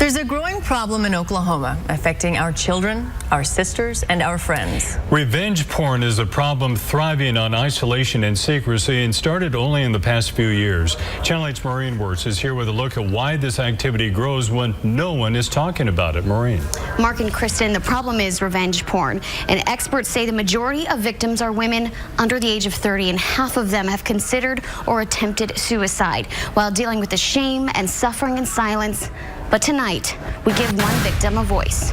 There's a growing problem in Oklahoma affecting our children, our sisters, and our friends. Revenge porn is a problem thriving on isolation and secrecy and started only in the past few years. Channel 8's Maureen Wirtz is here with a look at why this activity grows when no one is talking about it. Maureen. Mark and Kristen, the problem is revenge porn. And experts say the majority of victims are women under the age of 30, and half of them have considered or attempted suicide while dealing with the shame and suffering in silence. But tonight, we give one victim a voice.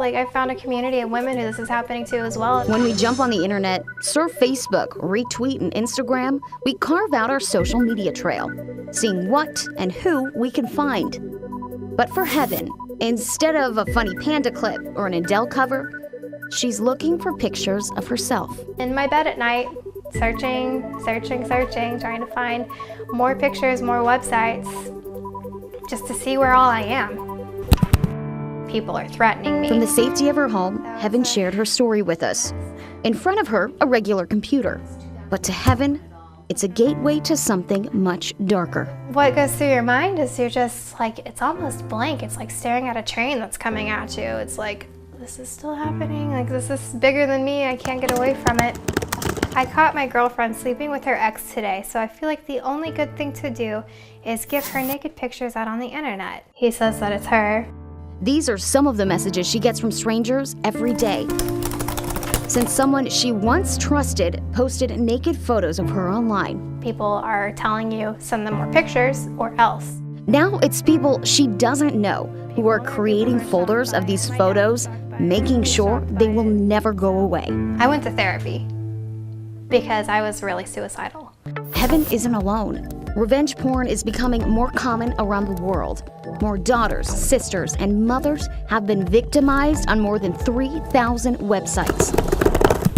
I found a community of women who this is happening to as well. When we jump on the internet, surf Facebook, retweet, and Instagram, we carve out our social media trail, seeing what and who we can find. But for Heavin, instead of a funny panda clip or an Adele cover, she's looking for pictures of herself. In my bed at night, searching, trying to find more pictures, more websites, just to see where all I am. People are threatening me. From the safety of her home, Heavin shared her story with us. In front of her, a regular computer. But to Heavin, it's a gateway to something much darker. What goes through your mind is you're just it's almost blank. It's like staring at a train that's coming at you. It's like, this is still happening. This is bigger than me. I can't get away from it. I caught my girlfriend sleeping with her ex today, so I feel like the only good thing to do is give her naked pictures out on the internet. He says that it's her. These are some of the messages she gets from strangers every day. Since someone she once trusted posted naked photos of her online. People are telling you, send them more pictures or else. Now it's people she doesn't know who are creating folders of these photos, making sure they will never go away. I went to therapy because I was really suicidal. Heavin isn't alone. Revenge porn is becoming more common around the world. More daughters, sisters, and mothers have been victimized on more than 3,000 websites.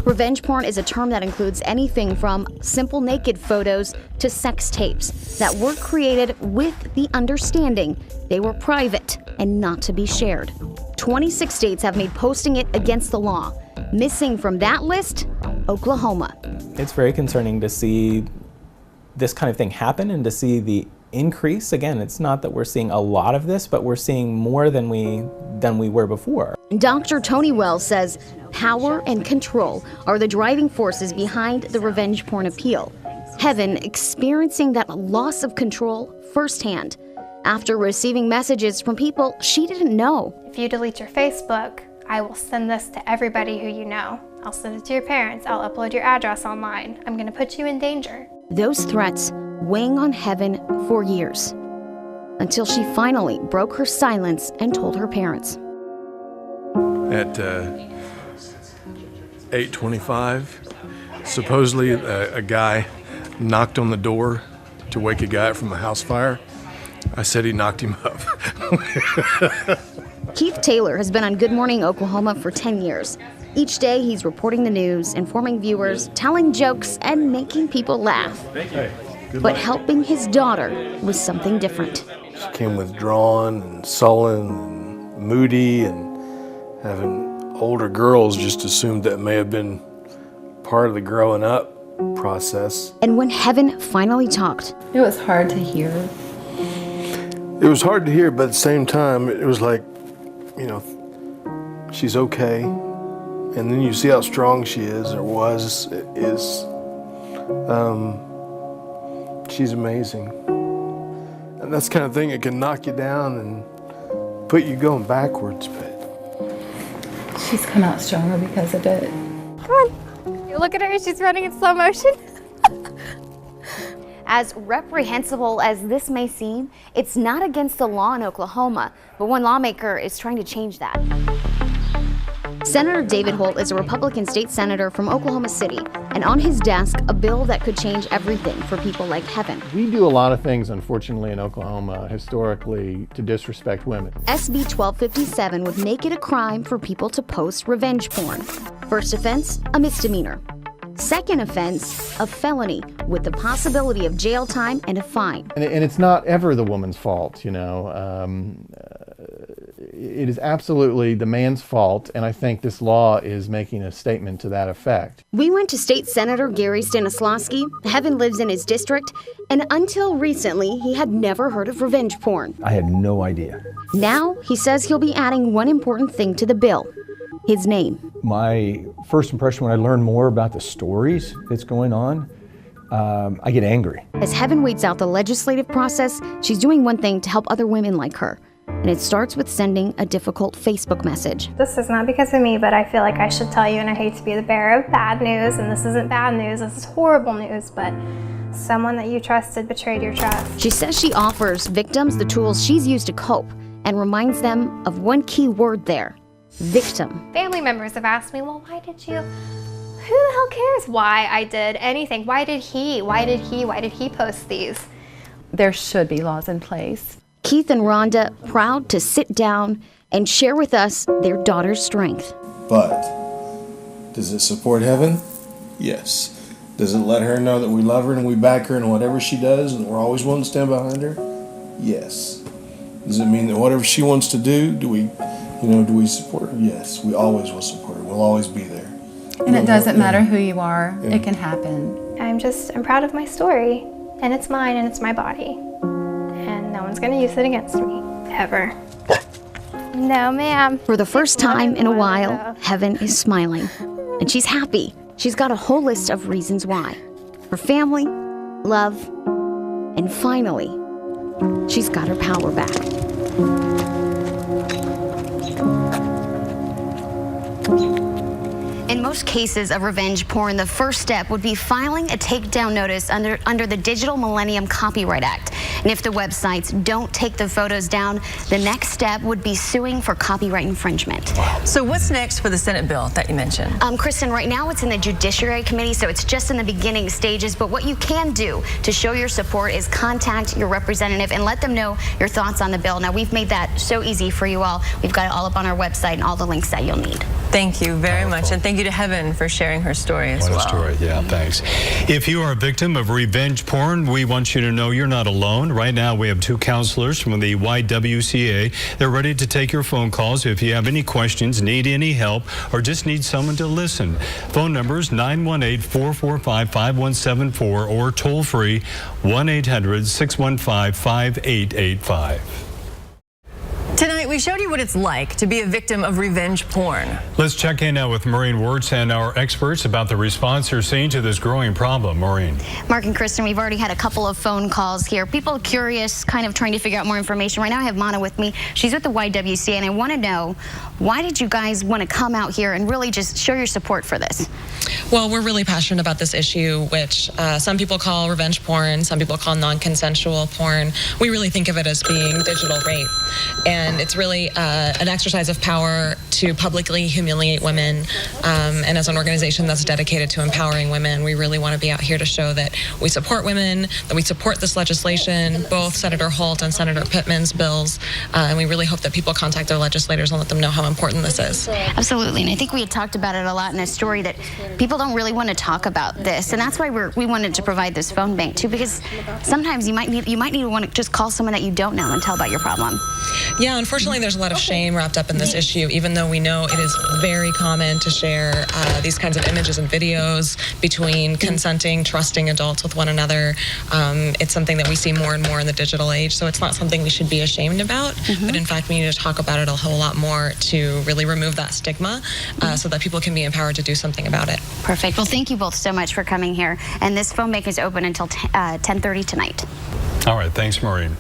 Revenge porn is a term that includes anything from simple naked photos to sex tapes that were created with the understanding they were private and not to be shared. 26 states have made posting it against the law. Missing from that list, Oklahoma. It's very concerning to see this kind of thing happen and to see the increase. Again, it's not that we're seeing a lot of this, but we're seeing more than we were before. Dr. Tony Wells says power and control are the driving forces behind the revenge porn appeal. Heavin experiencing that loss of control firsthand after receiving messages from people she didn't know. If you delete your Facebook, I will send this to everybody who you know. I'll send it to your parents. I'll upload your address online. I'm gonna put you in danger. Those threats weighing on Heavin for years, until she finally broke her silence and told her parents. At 8:25, supposedly a guy knocked on the door to wake a guy up from a house fire. I said he knocked him up. Keith Taylor has been on Good Morning Oklahoma for 10 years. Each day he's reporting the news, informing viewers, telling jokes, and making people laugh. But helping his daughter was something different. She came withdrawn and sullen and moody, and having older girls just assumed that may have been part of the growing up process. And when Heavin finally talked, it was hard to hear. It was hard to hear, but at the same time, it was like, she's okay. And then you see how strong she is, or is. She's amazing. And that's the kind of thing that can knock you down and put you going backwards, but she's come out stronger because of it. Come on. You look at her, she's running in slow motion. as reprehensible as this may seem, it's not against the law in Oklahoma, but one lawmaker is trying to change that. Senator David Holt is a Republican state senator from Oklahoma City, and on his desk, a bill that could change everything for people like Heavin. We do a lot of things, unfortunately, in Oklahoma, historically, to disrespect women. SB 1257 would make it a crime for people to post revenge porn. First offense, a misdemeanor. Second offense, a felony, with the possibility of jail time and a fine. And it's not ever the woman's fault, you know. it is absolutely the man's fault, and I think this law is making a statement to that effect. We went to State Senator Gary Stanislawski. Heavin lives in his district, and until recently, he had never heard of revenge porn. I had no idea. Now, he says he'll be adding one important thing to the bill: his name. My first impression when I learned more about the stories that's going on, I get angry. As Heavin waits out the legislative process, she's doing one thing to help other women like her. And it starts with sending a difficult Facebook message. This is not because of me, but I feel like I should tell you, and I hate to be the bearer of bad news, and this isn't bad news, this is horrible news, but someone that you trusted betrayed your trust. She says she offers victims the tools she's used to cope and reminds them of one key word there: victim. Family members have asked me, well, why did you? Who the hell cares why I did anything? Why did he post these? There should be laws in place. Keith and Rhonda proud to sit down and share with us their daughter's strength. But does it support Heavin? Yes. Does it let her know that we love her and we back her in whatever she does and we're always willing to stand behind her? Yes. Does it mean that whatever she wants to do, do we support her? Yes. We always will support her. We'll always be there. And it doesn't matter who you are, it can happen. I'm proud of my story, and it's mine and it's my body. And no one's gonna use it against me, ever. No, ma'am. For the first time in a while, Heavin is smiling. And she's happy. She's got a whole list of reasons why. Her family, love, and finally, she's got her power back. In most cases of revenge porn, the first step would be filing a takedown notice under the Digital Millennium Copyright Act. And if the websites don't take the photos down, the next step would be suing for copyright infringement. Wow. So what's next for the Senate bill that you mentioned? Kristen, right now it's in the Judiciary Committee, so it's just in the beginning stages. But what you can do to show your support is contact your representative and let them know your thoughts on the bill. Now, we've made that so easy for you all. We've got it all up on our website and all the links that you'll need. Thank you very much, and thank you to Heavin for sharing her story as well. What a story, yeah, thanks. If you are a victim of revenge porn, we want you to know you're not alone. Right now, we have 2 counselors from the YWCA. They're ready to take your phone calls if you have any questions, need any help, or just need someone to listen. Phone numbers 918-445-5174 or toll free 1-800-615-5885. Tonight, we showed you what it's like to be a victim of revenge porn. Let's check in now with Maureen Wirtz and our experts about the response you're seeing to this growing problem. Maureen. Mark and Kristen, we've already had a couple of phone calls here. People curious, kind of trying to figure out more information. Right now I have Mana with me. She's with the YWCA, and I want to know, why did you guys want to come out here and really just show your support for this? Well, we're really passionate about this issue, which some people call revenge porn, some people call non-consensual porn. We really think of it as being digital rape. And it's really an exercise of power to publicly humiliate women. And as an organization that's dedicated to empowering women, we really want to be out here to show that we support women, that we support this legislation, both Senator Holt and Senator Pittman's bills. And we really hope that people contact their legislators and let them know how important this is. Absolutely, and I think we had talked about it a lot in a story that people don't really want to talk about this, and that's why we wanted to provide this phone bank too, because sometimes you might need to want to just call someone that you don't know and tell about your problem. Yeah, unfortunately there's a lot of shame wrapped up in this issue, even though we know it is very common to share these kinds of images and videos between consenting, trusting adults with one another. It's something that we see more and more in the digital age, so it's not something we should be ashamed about, but in fact we need to talk about it a whole lot more to really remove that stigma so that people can be empowered to do something about it. Perfect. Well, thank you both so much for coming here, and this phone bank is open until 10:30 tonight. All right, thanks, Maureen.